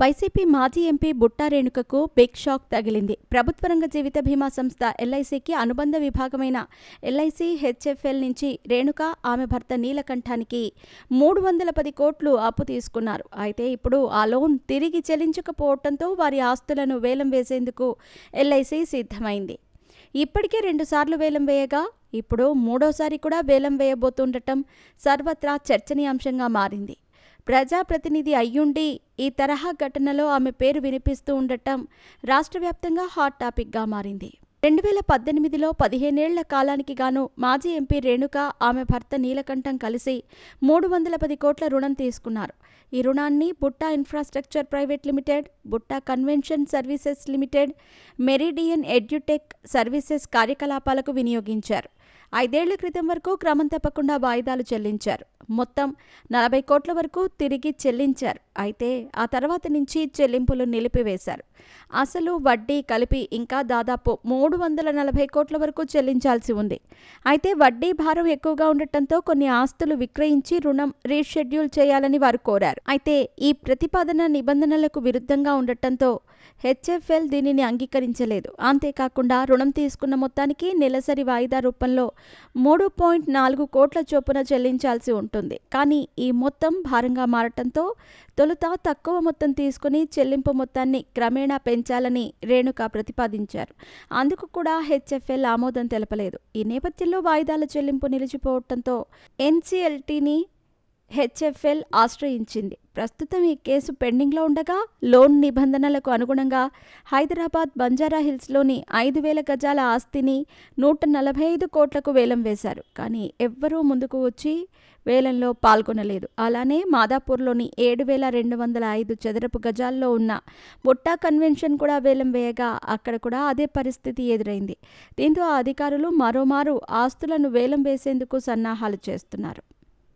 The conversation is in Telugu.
వైసీపీ మాజీ ఎంపీ బుట్టా రేణుకకు బిగ్ షాక్ తగిలింది. ప్రభుత్వ రంగ జీవిత బీమా సంస్థ ఎల్ఐసికి అనుబంధ విభాగమైన ఎల్ఐసి హెచ్ఎఫ్ఎల్ నుంచి రేణుక, ఆమె భర్త నీలకంఠానికి 310 కోట్లు అప్పు తీసుకున్నారు. అయితే ఇప్పుడు ఆ లోన్ తిరిగి చెల్లించకపోవడంతో వారి ఆస్తులను వేలం వేసేందుకు ఎల్ఐసి సిద్ధమైంది. ఇప్పటికే 2 సార్లు వేలం వేయగా ఇప్పుడు మూడోసారి కూడా వేలం వేయబోతుండటం సర్వత్రా చర్చనీయాంశంగా మారింది. ప్రజాప్రతినిధి అయ్యుండి ఈ తరహా ఘటనలో ఆమె పేరు వినిపిస్తూ ఉండటం రాష్ట్ర వ్యాప్తంగా హాట్ టాపిక్గా మారింది. 2018లో 15 ఏళ్ల కాలానికి గాను మాజీ ఎంపీ రేణుక, ఆమె భర్త నీలకంఠం కలిసి 310 కోట్ల రుణం తీసుకున్నారు. ఈ రుణాన్ని Butta infrastructure private limited, Butta convention services limited, Meridian edutech services కార్యకలాపాలకు వినియోగించారు. 5 ఏళ్ల క్రితం వరకు క్రమం తప్పకుండా వాయిదాలు చెల్లించారు. మొత్తం 40 కోట్ల వరకు తిరిగి చెల్లించారు. అయితే ఆ తర్వాత నుంచి చెల్లింపులు నిలిపివేశారు. అసలు వడ్డీ కలిపి ఇంకా దాదాపు 340 కోట్ల వరకు చెల్లించాల్సి ఉంది. అయితే వడ్డీ భారం ఎక్కువగా ఉండటంతో కొన్ని ఆస్తులు విక్రయించి రుణం రీషెడ్యూల్ చేయాలని వారు కోరారు. అయితే ఈ ప్రతిపాదన నిబంధనలకు విరుద్ధంగా ఉండటంతో హెచ్ఎఫ్ఎల్ దీనిని అంగీకరించలేదు. అంతేకాకుండా రుణం తీసుకున్న మొత్తానికి నెలసరి వాయిదా రూపంలో 3.4 కోట్ల చొప్పున చెల్లించాల్సి ఉంటుంది. కానీ ఈ మొత్తం భారంగా మారటంతో తొలుత తక్కువ మొత్తం తీసుకుని చెల్లింపు మొత్తాన్ని క్రమేణా పెంచాలని రేణుక ప్రతిపాదించారు. అందుకు కూడా హెచ్ఎఫ్ఎల్ ఆమోదం తెలపలేదు. ఈ నేపథ్యంలో వాయిదాల చెల్లింపు నిలిచిపోవడంతో ఎన్సీఎల్టీని హెచ్ఎఫ్ఎల్ ఆశ్రయించింది. ప్రస్తుతం ఈ కేసు పెండింగ్లో ఉండగా లోన్ నిబంధనలకు అనుగుణంగా హైదరాబాద్ బంజారాహిల్స్లోని 5,000 గజాల ఆస్తిని 145 కోట్లకు వేలం వేశారు. కానీ ఎవ్వరూ ముందుకు వచ్చి వేలంలో పాల్గొనలేదు. అలానే మాదాపూర్లోని 7,205 చదరపు గజాల్లో ఉన్న బుట్టా కన్వెన్షన్ కూడా వేలం వేయగా అక్కడ కూడా అదే పరిస్థితి ఎదురైంది. దీంతో ఆ అధికారులు మరోమారు ఆస్తులను వేలం వేసేందుకు సన్నాహాలు చేస్తున్నారు.